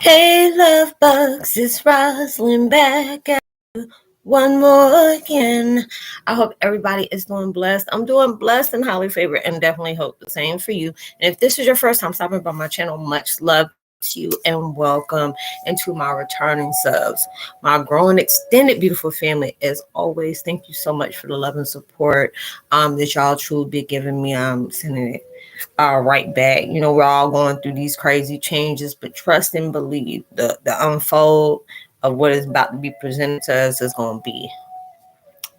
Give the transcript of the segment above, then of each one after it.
Hey, love bugs, it's Roslynn back at you one more again. I hope everybody is doing blessed. I'm doing blessed and highly favored, and definitely hope the same for you. And if this is your first time stopping by my channel, much love to you and welcome into my returning subs, my growing extended beautiful family. As always, thank you so much for the love and support that y'all truly be giving me. I'm sending it right back. We're all going through these crazy changes, but trust and believe the unfold of what is about to be presented to us is going to be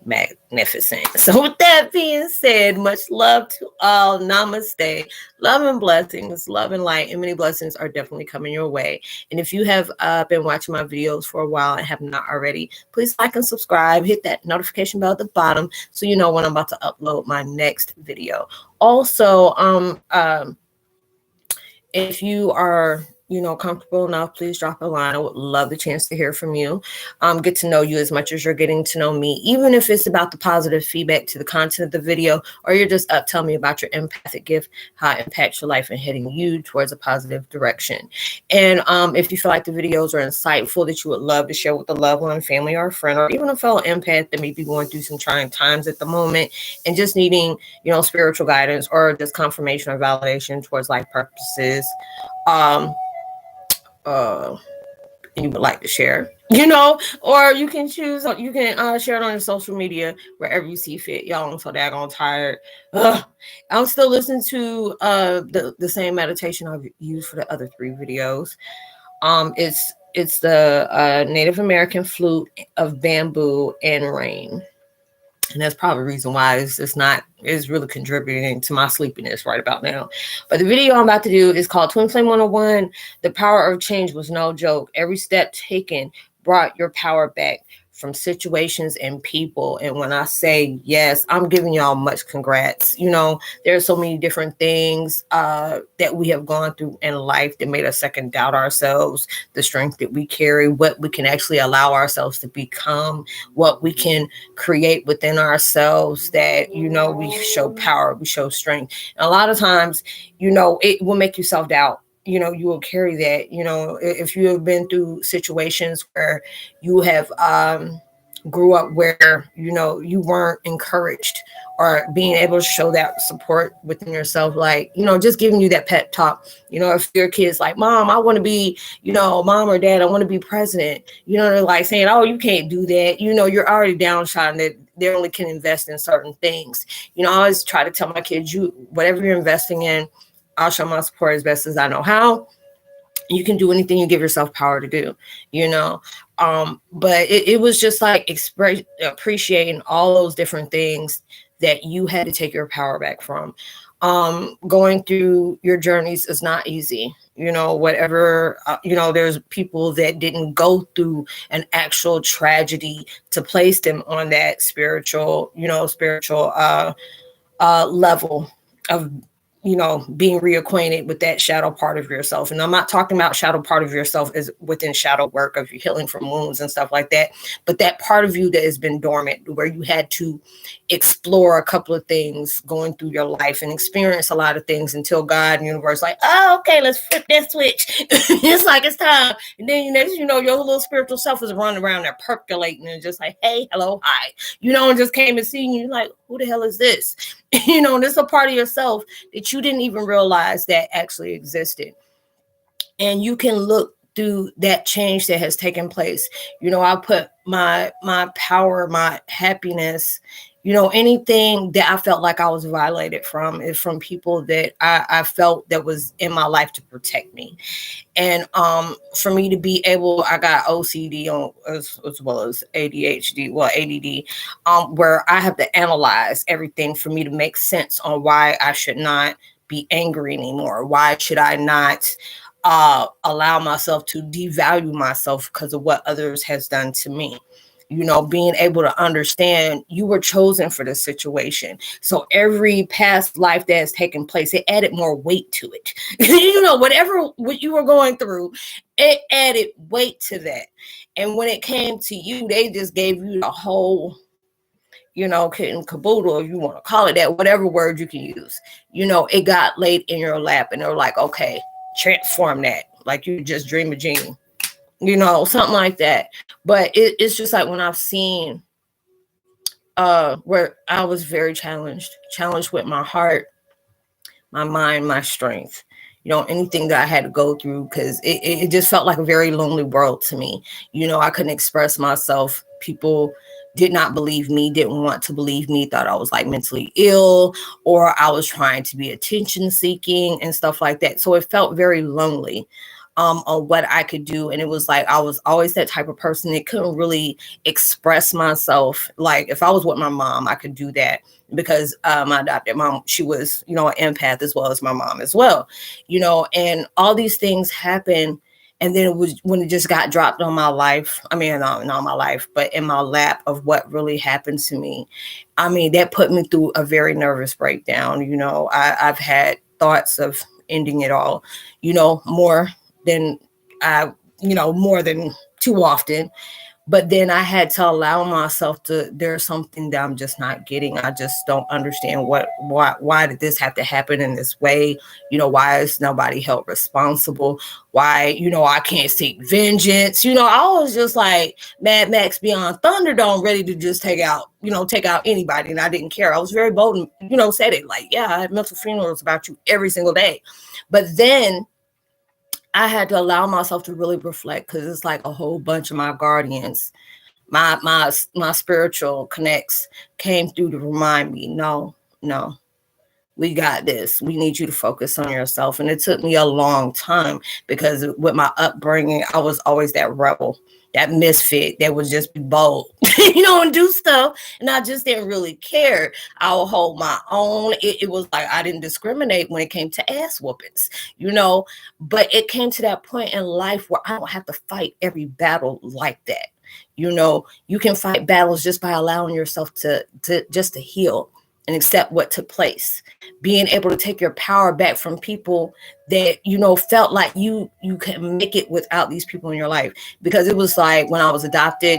magnificent. So with that being said, much love to all. Namaste. Love and blessings, love and light, and many blessings are definitely coming your way. And if you have been watching my videos for a while and have not already, please like and subscribe. Hit that notification bell at the bottom so you know when I'm about to upload my next video. Also, if you are comfortable enough, please drop a line. I would love the chance to hear from you. Get to know you as much as you're getting to know me, even if it's about the positive feedback to the content of the video, or you're just up telling me about your empathic gift, how it impacts your life and heading you towards a positive direction. And if you feel like the videos are insightful that you would love to share with a loved one, family, or a friend, or even a fellow empath that may be going through some trying times at the moment and just needing, spiritual guidance or just confirmation or validation towards life purposes, you would like to share, or you can choose, you can share it on your social media, wherever you see fit. Y'all, I'm so daggone tired. I'm still listening to the same meditation I've used for the other 3 videos. It's the Native American flute of bamboo and rain. And that's probably the reason why it's really contributing to my sleepiness right about now. But the video I'm about to do is called Twin Flame 101. The power of change was no joke. Every step taken brought your power back from situations and people. And when I say yes, I'm giving y'all much congrats. There are so many different things that we have gone through in life that made us second doubt ourselves, the strength that we carry, what we can actually allow ourselves to become, what we can create within ourselves, that, we show power, we show strength. And a lot of times, it will make you self-doubt. You will carry that. If you have been through situations where you have grew up where, you weren't encouraged, or being able to show that support within yourself, like, just giving you that pep talk. If your kid's like, mom, I want to be, mom or dad, I want to be president, they're like saying, oh, you can't do that. You're already downshot, that they only can invest in certain things. I always try to tell my kids, whatever you're investing in, I'll show my support as best as I know how. You can do anything you give yourself power to do, but it was just like appreciating all those different things that you had to take your power back from. Going through your journeys is not easy. Whatever, there's people that didn't go through an actual tragedy to place them on that spiritual level of being reacquainted with that shadow part of yourself. And I'm not talking about shadow part of yourself as within shadow work of healing from wounds and stuff like that, but that part of you that has been dormant, where you had to explore a couple of things going through your life and experience a lot of things until God and universe like, oh, okay, let's flip that switch. It's like, it's time. And then next, your little spiritual self is running around there percolating and just like, hey, hello, hi, and just came and seen you, like, who the hell is this? And it's a part of yourself that you didn't even realize that actually existed. And you can look through that change that has taken place. I put my power, my happiness, anything that I felt like I was violated from is from people that I felt that was in my life to protect me. And for me to be able, I got OCD on as well as ADHD, ADD, where I have to analyze everything for me to make sense on why I should not be angry anymore. Why should I not allow myself to devalue myself because of what others has done to me? Being able to understand you were chosen for this situation. So every past life that has taken place, it added more weight to it. What you were going through, it added weight to that. And when it came to you, they just gave you the whole, kit and caboodle, if you want to call it that, whatever word you can use. It got laid in your lap and they were like, okay, transform that. like you just dream a genie, something like that. But it's just like when I've seen where I was very challenged with my heart, my mind, my strength, anything that I had to go through, because it just felt like a very lonely world to me. I couldn't express myself. People did not believe me, didn't want to believe me, thought I was like mentally ill, or I was trying to be attention seeking and stuff like that. So it felt very lonely on what I could do. And it was like I was always that type of person that couldn't really express myself. Like if I was with my mom, I could do that because my adopted mom, she was, an empath as well as my mom as well, and all these things happen. And then it was when it just got dropped on my life. I mean, not my life, but in my lap of what really happened to me. I mean, that put me through a very nervous breakdown. I've had thoughts of ending it all, more than more than too often. But then I had to allow myself to, there's something that I'm just not getting. I just don't understand why did this have to happen in this way? Why is nobody held responsible? Why, I can't seek vengeance. I was just like Mad Max Beyond Thunderdome, ready to just take out anybody. And I didn't care. I was very bold and, said it like, yeah, I have mental funerals about you every single day. But then I had to allow myself to really reflect, because it's like a whole bunch of my guardians, my spiritual connects came through to remind me, no, we got this. We need you to focus on yourself. And it took me a long time, because with my upbringing, I was always that rebel, that misfit that would just be bold, and do stuff. And I just didn't really care. I would hold my own. It was like I didn't discriminate when it came to ass whoopings, but it came to that point in life where I don't have to fight every battle like that. You can fight battles just by allowing yourself to heal and accept what took place, being able to take your power back from people that, felt like you can make it without these people in your life. Because it was like when I was adopted,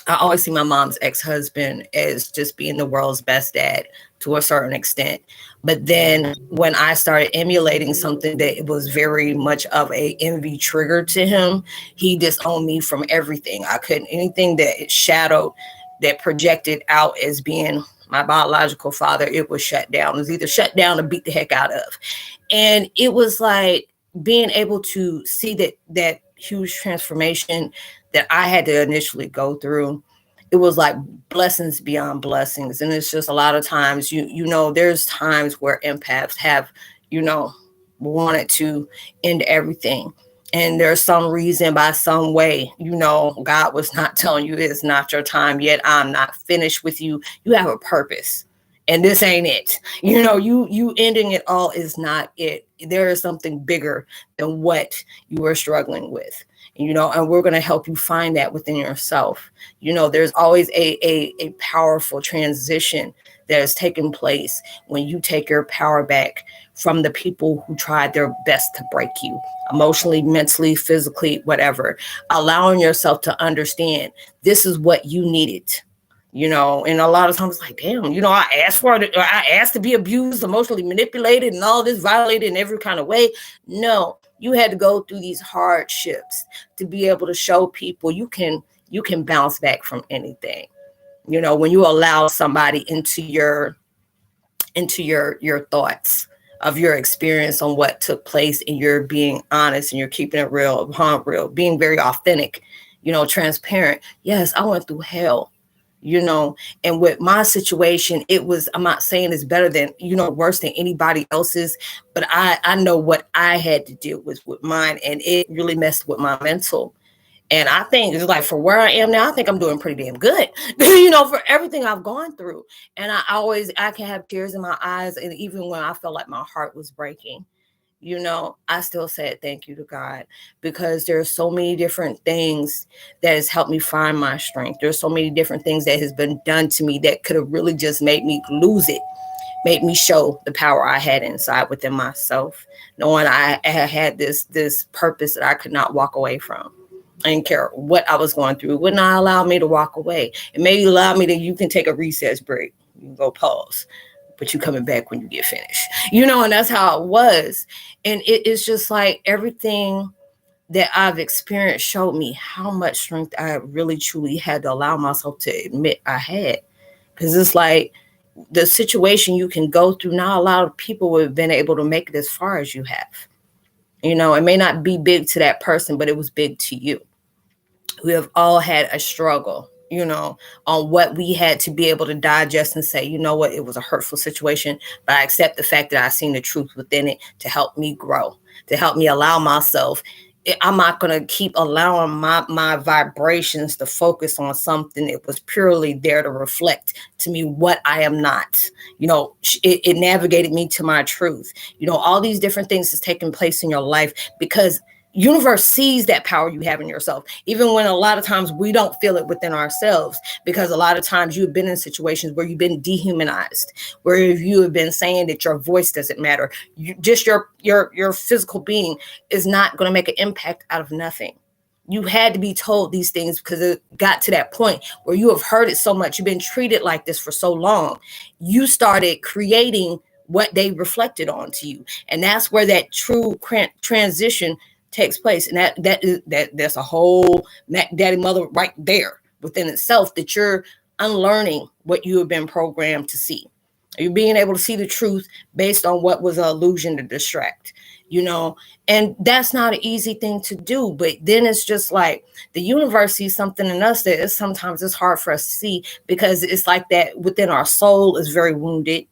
I always see my mom's ex-husband as just being the world's best dad to a certain extent. But then when I started emulating something that was very much of a envy trigger to him, he disowned me from everything. I couldn't, anything that it shadowed, that projected out as being my biological father, it was shut down. It was either shut down or beat the heck out of. And it was like being able to see that huge transformation that I had to initially go through. It was like blessings beyond blessings. And it's just a lot of times, there's times where empaths have, wanted to end everything. And there's some reason, by some way, God was not telling you it's not your time yet. I'm not finished with you. You have a purpose. And this ain't it. You ending it all is not it. There is something bigger than what you are struggling with. And we're going to help you find that within yourself. There's always a powerful transition that is taking place when you take your power back from the people who tried their best to break you emotionally, mentally, physically, whatever. Allowing yourself to understand this is what you needed. And a lot of times like, damn, I asked for it. I asked to be abused, emotionally manipulated, and all this, violated in every kind of way. No, you had to go through these hardships to be able to show people you can bounce back from anything. When you allow somebody into your thoughts of your experience on what took place, and you're being honest and you're keeping it real, being very authentic, transparent. Yes, I went through hell. And with my situation, I'm not saying it's better than, worse than anybody else's, but I know what I had to deal with mine, and it really messed with my mental. And I think it's like, for where I am now, I think I'm doing pretty damn good, for everything I've gone through. And I can have tears in my eyes. And even when I felt like my heart was breaking, I still said thank you to God, because there's so many different things that has helped me find my strength. There's so many different things that has been done to me that could have really just made me lose it, made me show the power I had inside within myself, knowing I had this purpose that I could not walk away from. I didn't care what I was going through. It would not allow me to walk away. It may allow me you can take a recess break. You can go pause. but you coming back when you get finished. And that's how it was. And it is just like everything that I've experienced showed me how much strength I really truly had to allow myself to admit I had. Because it's like the situation you can go through, not a lot of people would have been able to make it as far as you have. It may not be big to that person, but it was big to you. We have all had a struggle, on what we had to be able to digest and say, you know what, it was a hurtful situation, but I accept the fact that I seen the truth within it to help me grow, to help me allow myself. I'm not going to keep allowing my vibrations to focus on something that was purely there to reflect to me what I am not. It navigated me to my truth. All these different things is taking place in your life because universe sees that power you have in yourself, even when a lot of times we don't feel it within ourselves, because a lot of times you've been in situations where you've been dehumanized, where you have been saying that your voice doesn't matter. Your physical being is not going to make an impact out of nothing. You had to be told these things because it got to that point where you have heard it so much. You've been treated like this for so long. You started creating what they reflected onto you. And that's where that true transition takes place. And that's a whole daddy mother right there within itself, that you're unlearning what you have been programmed to see. You're being able to see the truth based on what was an illusion to distract, and that's not an easy thing to do. But then it's just like the universe sees something in us that is sometimes it's hard for us to see, because it's like that within our soul is very wounded.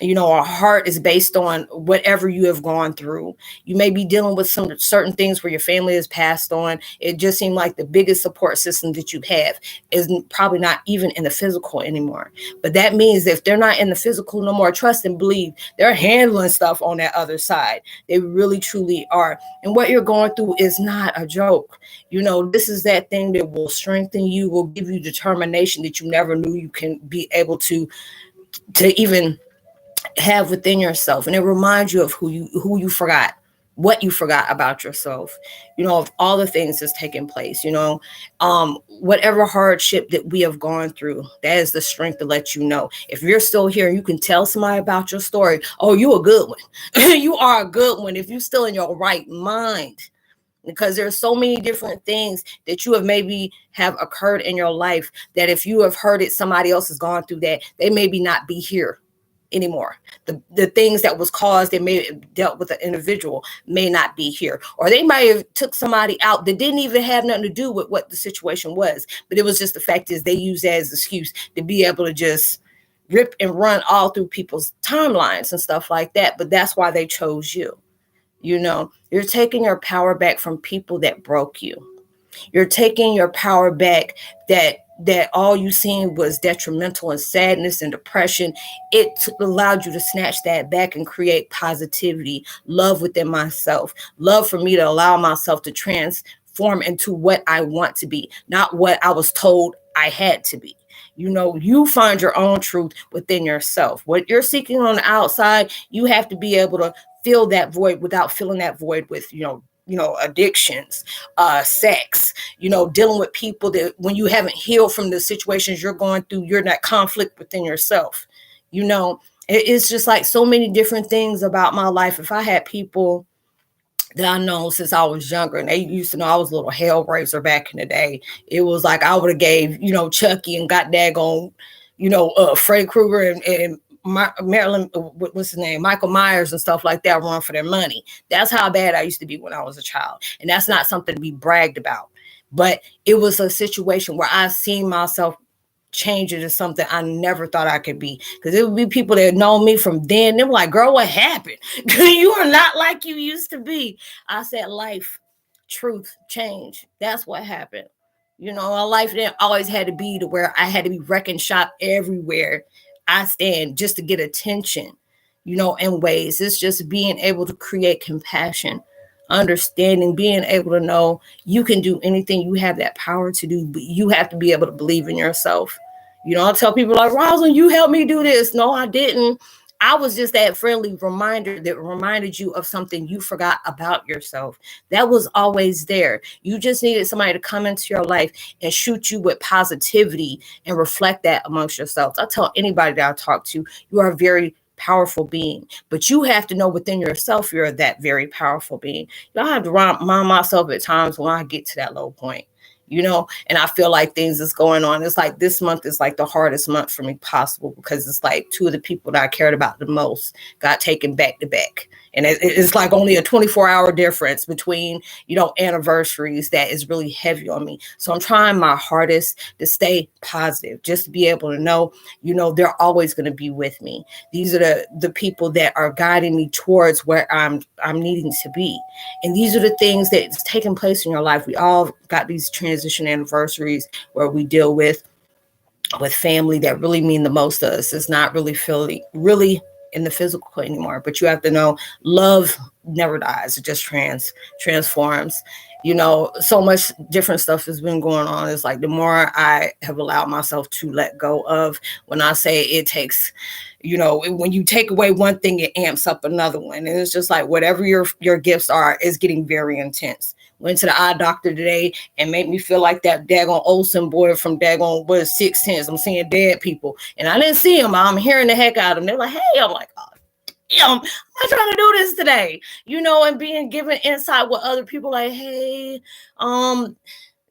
Our heart is based on whatever you have gone through. You may be dealing with some certain things where your family has passed on. It just seemed like the biggest support system that you have is probably not even in the physical anymore. But that means that if they're not in the physical no more, trust and believe they're handling stuff on that other side. They really, truly are. And what you're going through is not a joke. This is that thing that will strengthen you, will give you determination that you never knew you can be able to even have within yourself. And it reminds you of who you forgot, what you forgot about yourself, of all the things that's taking place, whatever hardship that we have gone through, that is the strength to let you know. If you're still here and you can tell somebody about your story, oh, you a good one. You are a good one if you're still in your right mind. Because there's so many different things that you have maybe have occurred in your life that if you have heard it, somebody else has gone through that, they maybe not be here anymore. The things that was caused, they may have dealt with an individual, may not be here, or they might have took somebody out that didn't even have nothing to do with what the situation was, but it was just the fact is they use that as an excuse to be able to just rip and run all through people's timelines and stuff like that. But that's why they chose you. You're taking your power back from people that broke you. You're taking your power back that all you seen was detrimental and sadness and depression. It allowed you to snatch that back and create positivity, love within myself, love for me to allow myself to transform into what I want to be, not what I was told I had to be. You find your own truth within yourself. What you're seeking on the outside, you have to be able to fill that void without filling that void with, addictions, sex, dealing with people that when you haven't healed from the situations you're going through, you're in that conflict within yourself. It's just like so many different things about my life. If I had people that I know since I was younger, and they used to know I was a little hellraiser back in the day, it was like I would have gave, Chucky and got daggone, Freddy Krueger and Marilyn, what's his name, Michael Myers and stuff like that, run for their money. That's how bad I used to be when I was a child. And that's not something to be bragged about. But it was a situation where I seen myself change it to something I never thought I could be. Because it would be people that know me from then. They were like, girl, what happened? You are not like you used to be. I said, life, truth, change. That's what happened. A life that always had to be to where I had to be wrecking shop everywhere I stand just to get attention, in ways. It's just being able to create compassion, understanding, being able to know you can do anything you have that power to do, but you have to be able to believe in yourself. I tell people like, Roslynn, you helped me do this. No, I didn't. I was just that friendly reminder that reminded you of something you forgot about yourself. That was always there. You just needed somebody to come into your life and shoot you with positivity and reflect that amongst yourselves. I tell anybody that I talk to, you are very powerful being. But you have to know within yourself you're that very powerful being. I have to remind myself at times when I get to that low point, and I feel like things is going on. It's like this month is like the hardest month for me possible, because it's like two of the people that I cared about the most got taken back to back. And it's like only a 24-hour difference between, anniversaries that is really heavy on me. So I'm trying my hardest to stay positive, just to be able to know, they're always going to be with me. These are the people that are guiding me towards where I'm needing to be. And these are the things that's taking place in your life. We all got these transition anniversaries where we deal with family that really mean the most to us. It's not really in the physical anymore, but you have to know love never dies. It just transforms. So much different stuff has been going on. It's like the more I have allowed myself to let go of, when I say it takes, when you take away one thing, it amps up another one. And it's just like whatever your gifts are is getting very intense. Went to the eye doctor today and made me feel like that daggone Olsen boy from daggone, what is 6'10". I'm seeing dead people. And I didn't see him. I'm hearing the heck out of them. They're like, hey, I'm like, oh, damn, I'm trying to do this today. And being given insight with other people like, hey,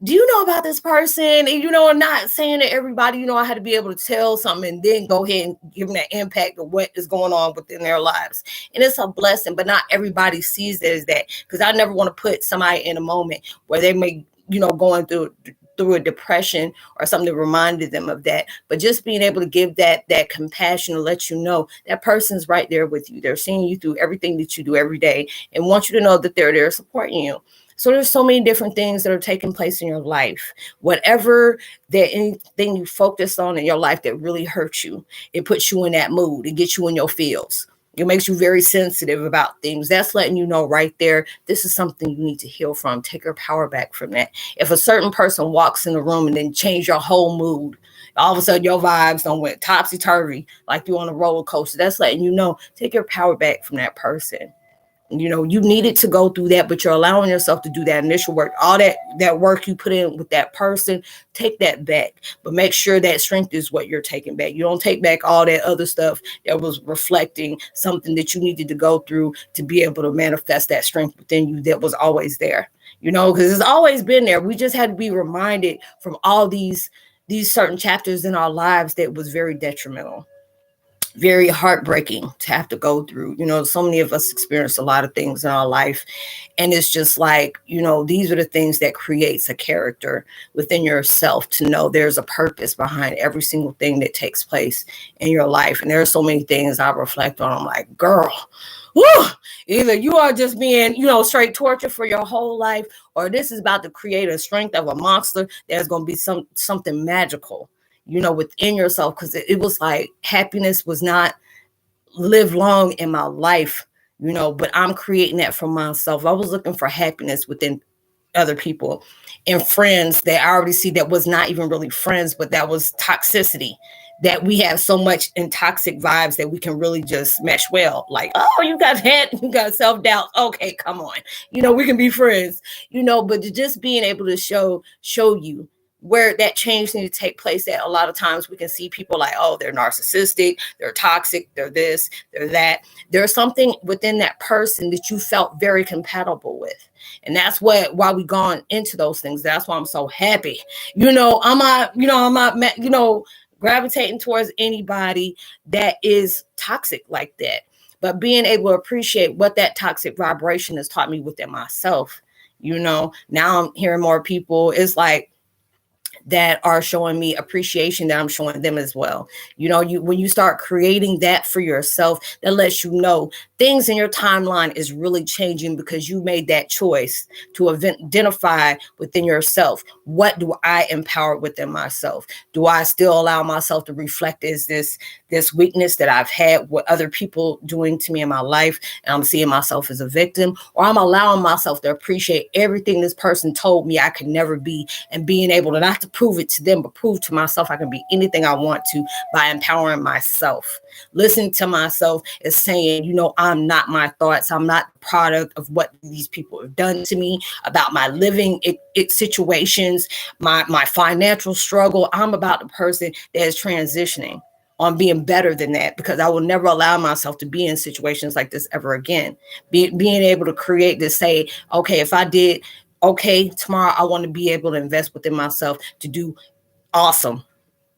do you know about this person? And, and not saying to everybody, I had to be able to tell something and then go ahead and give them that impact of what is going on within their lives. And it's a blessing, but not everybody sees it as that, because I never want to put somebody in a moment where they may, going through a depression or something that reminded them of that. But just being able to give that compassion to let you know that person's right there with you. They're seeing you through everything that you do every day and want you to know that they're there supporting you. So there's so many different things that are taking place in your life. Whatever anything you focus on in your life that really hurts you, it puts you in that mood. It gets you in your feels. It makes you very sensitive about things. That's letting you know right there, this is something you need to heal from. Take your power back from that. If a certain person walks in the room and then change your whole mood, all of a sudden your vibes don't went topsy-turvy like you're on a roller coaster. That's letting you know, take your power back from that person. You needed to go through that, but you're allowing yourself to do that initial work. All that work you put in with that person, take that back. But make sure that strength is what you're taking back. You don't take back all that other stuff that was reflecting something that you needed to go through to be able to manifest that strength within you that was always there. Because it's always been there. We just had to be reminded from all these certain chapters in our lives that was very detrimental. Very heartbreaking to have to go through. So many of us experience a lot of things in our life, and it's just like, these are the things that creates a character within yourself, to know there's a purpose behind every single thing that takes place in your life. And there are so many things I reflect on. I'm like, girl, woo, either you are just being, straight torture for your whole life, or this is about to create a strength of a monster that's going to be something magical, within yourself. Because it was like happiness was not live long in my life, but I'm creating that for myself. I was looking for happiness within other people and friends that I already see that was not even really friends, but that was toxicity. That we have so much in toxic vibes that we can really just mesh well. Like, oh, you got self-doubt. Okay, come on. We can be friends, but just being able to show you where that change needs to take place. That a lot of times we can see people like, oh, they're narcissistic, they're toxic, they're this, they're that. There's something within that person that you felt very compatible with. And that's why we gone into those things. That's why I'm so happy. I'm not gravitating towards anybody that is toxic like that. But being able to appreciate what that toxic vibration has taught me within myself. Now I'm hearing more people. It's like, that are showing me appreciation that I'm showing them as well. When you start creating that for yourself, that lets you know things in your timeline is really changing because you made that choice to identify within yourself. What do I empower within myself? Do I still allow myself to reflect as this weakness that I've had with other people doing to me in my life, and I'm seeing myself as a victim, or I'm allowing myself to appreciate everything this person told me I could never be, and being able to not to prove it to them, but prove to myself I can be anything I want to by empowering myself. Listening to myself is saying, I'm not my thoughts. I'm not the product of what these people have done to me, about my living situations, my financial struggle. I'm about the person that is transitioning on being better than that, because I will never allow myself to be in situations like this ever again. Being able to create this, say, okay, if I did okay tomorrow, I want to be able to invest within myself to do awesome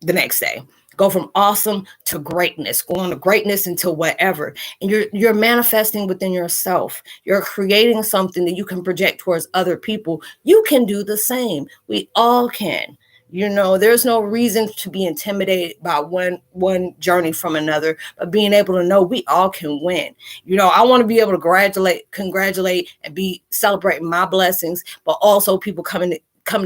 the next day. Go from awesome to greatness, going to greatness into whatever. And you're manifesting within yourself. You're creating something that you can project towards other people. You can do the same. We all can. There's no reason to be intimidated by one journey from another, but being able to know we all can win. I want to be able to congratulate and be celebrating my blessings, but also people coming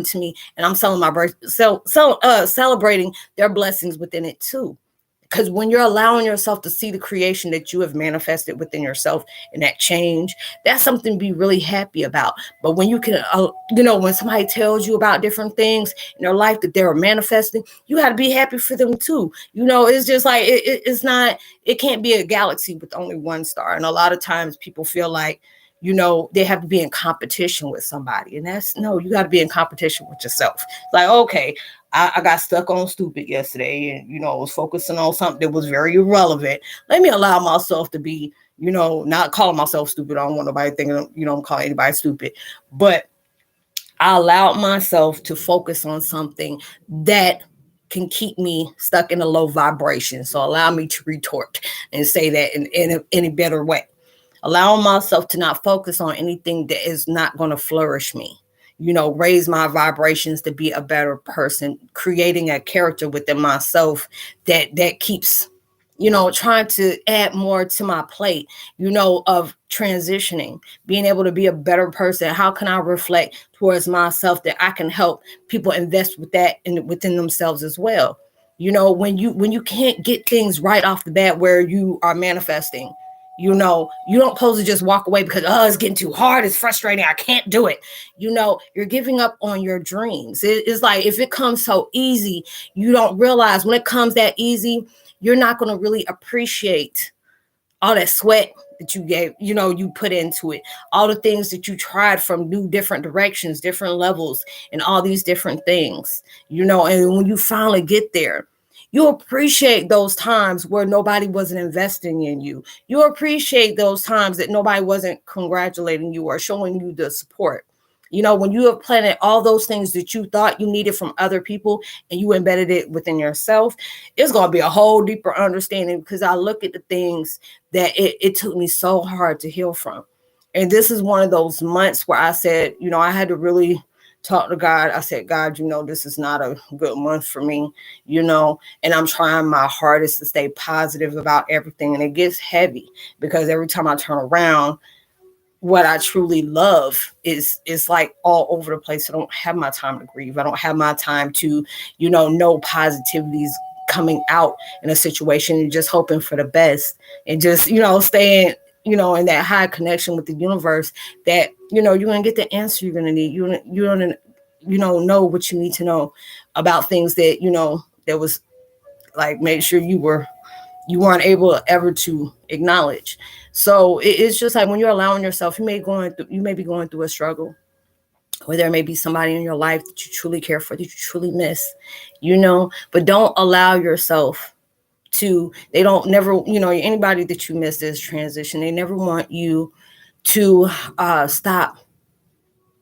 to me and I'm celebrating their blessings within it too. Because when you're allowing yourself to see the creation that you have manifested within yourself and that change, that's something to be really happy about. But when you can, when somebody tells you about different things in their life that they're manifesting, you got to be happy for them too. It's just like, it can't be a galaxy with only one star. And a lot of times people feel like, they have to be in competition with somebody. And you got to be in competition with yourself. Like, okay, I got stuck on stupid yesterday and, was focusing on something that was very irrelevant. Let me allow myself to be, not calling myself stupid. I don't want nobody thinking, I'm calling anybody stupid. But I allowed myself to focus on something that can keep me stuck in a low vibration. So allow me to retort and say that in a better way. Allowing myself to not focus on anything that is not going to flourish me, raise my vibrations to be a better person, creating a character within myself that keeps, trying to add more to my plate, of transitioning, being able to be a better person. How can I reflect towards myself that I can help people invest with that and within themselves as well? When you can't get things right off the bat where you are manifesting, you don't supposed to just walk away because, it's getting too hard. It's frustrating. I can't do it. You're giving up on your dreams. It's like, if it comes so easy, you don't realize when it comes that easy, you're not going to really appreciate all that sweat that you gave, you put into it, all the things that you tried from new different directions, different levels, and all these different things, and when you finally get there, you appreciate those times where nobody wasn't investing in you. You appreciate those times that nobody wasn't congratulating you or showing you the support. When you have planted all those things that you thought you needed from other people and you embedded it within yourself, it's going to be a whole deeper understanding, because I look at the things that it took me so hard to heal from. And this is one of those months where I said, I had to really talk to God. I said, God, this is not a good month for me, and I'm trying my hardest to stay positive about everything. And it gets heavy because every time I turn around, what I truly love is like all over the place. I don't have my time to grieve. I don't have my time to, know positivities coming out in a situation and just hoping for the best and just, staying, in that high connection with the universe that, you're going to get the answer you're going to need. You're going to, know what you need to know about things that, that was like, make sure you weren't able ever to acknowledge. So it's just like, when you're allowing yourself, you may be going through a struggle, or there may be somebody in your life that you truly care for, that you truly miss, but don't allow yourself to, they don't never, anybody that you miss this transition, they never want you to stop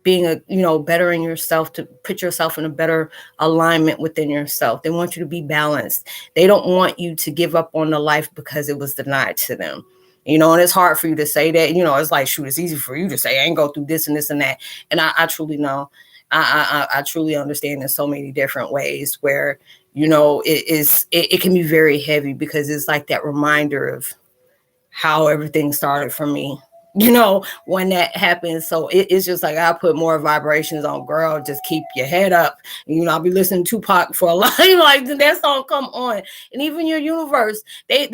being bettering yourself, to put yourself in a better alignment within yourself. They want you to be balanced. They don't want you to give up on the life because it was denied to them. And it's hard for you to say that, it's like, shoot, it's easy for you to say, I ain't go through this and this and that. And I truly know, I truly understand in so many different ways where, it can be very heavy, because it's like that reminder of how everything started for me, when that happens. So it's just like, I put more vibrations on, girl, just keep your head up. I'll be listening to Tupac for a lot, like that song come on. And even your universe, they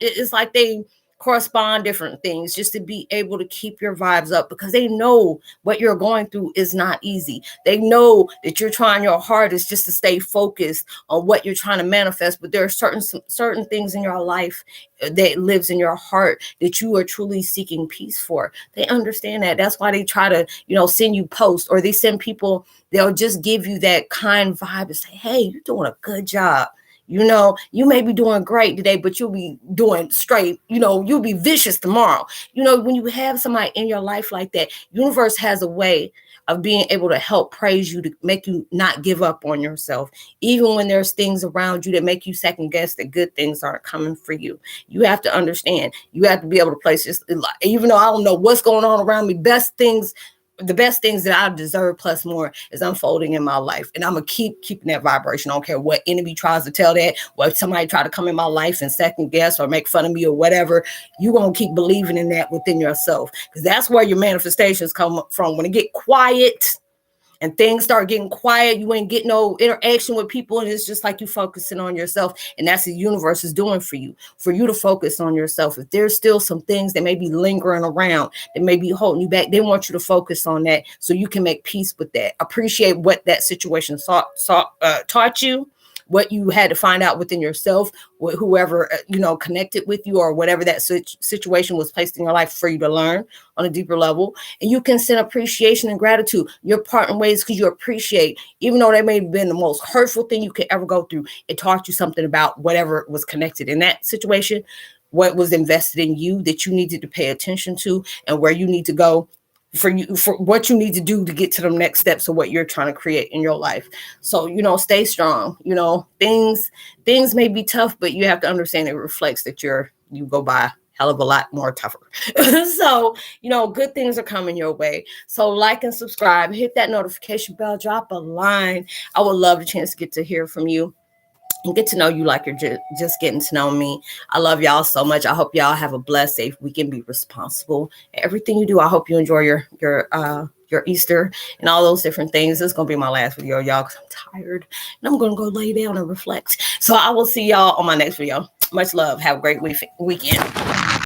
it's like they correspond different things just to be able to keep your vibes up, because they know what you're going through is not easy. They know that you're trying your hardest just to stay focused on what you're trying to manifest, but there are certain things in your life that lives in your heart that you are truly seeking peace for. They understand that. That's why they try to, send you posts, or they send people, they'll just give you that kind vibe and say, hey, you're doing a good job. You know, you may be doing great today, but you'll be doing straight, you'll be vicious tomorrow. When you have somebody in your life like that, universe has a way of being able to help praise you, to make you not give up on yourself, even when there's things around you that make you second guess that good things aren't coming for you. You have to understand, you have to be able to place this, even though I don't know what's going on around me, the best things that I deserve plus more is unfolding in my life. And I'm going to keep keeping that vibration. I don't care what enemy tries to tell that, what somebody try to come in my life and second guess or make fun of me or whatever. You're going to keep believing in that within yourself, because that's where your manifestations come from. When it get quiet and things start getting quiet, you ain't getting no interaction with people, and it's just like you focusing on yourself. And that's what the universe is doing for you to focus on yourself. If there's still some things that may be lingering around, that may be holding you back, they want you to focus on that so you can make peace with that. Appreciate what that situation taught you, what you had to find out within yourself, whoever connected with you, or whatever that situation was placed in your life for you to learn on a deeper level. And you can send appreciation and gratitude. You're parting ways because you appreciate, even though that may have been the most hurtful thing you could ever go through, it taught you something about whatever was connected in that situation, what was invested in you that you needed to pay attention to, and where you need to go for what you need to do to get to the next steps of what you're trying to create in your life. So, stay strong. Things may be tough, but you have to understand it reflects that you go by a hell of a lot more tougher. So, good things are coming your way. So like and subscribe, hit that notification bell, drop a line. I would love the chance to get to hear from you and get to know you like you're just getting to know me. I love y'all so much. I hope y'all have a blessed, safe weekend. Be responsible in everything you do. I hope you enjoy your Easter and all those different things. This is going to be my last video, y'all, because I'm tired and I'm going to go lay down and reflect. So I will see y'all on my next video. Much love. Have a great weekend.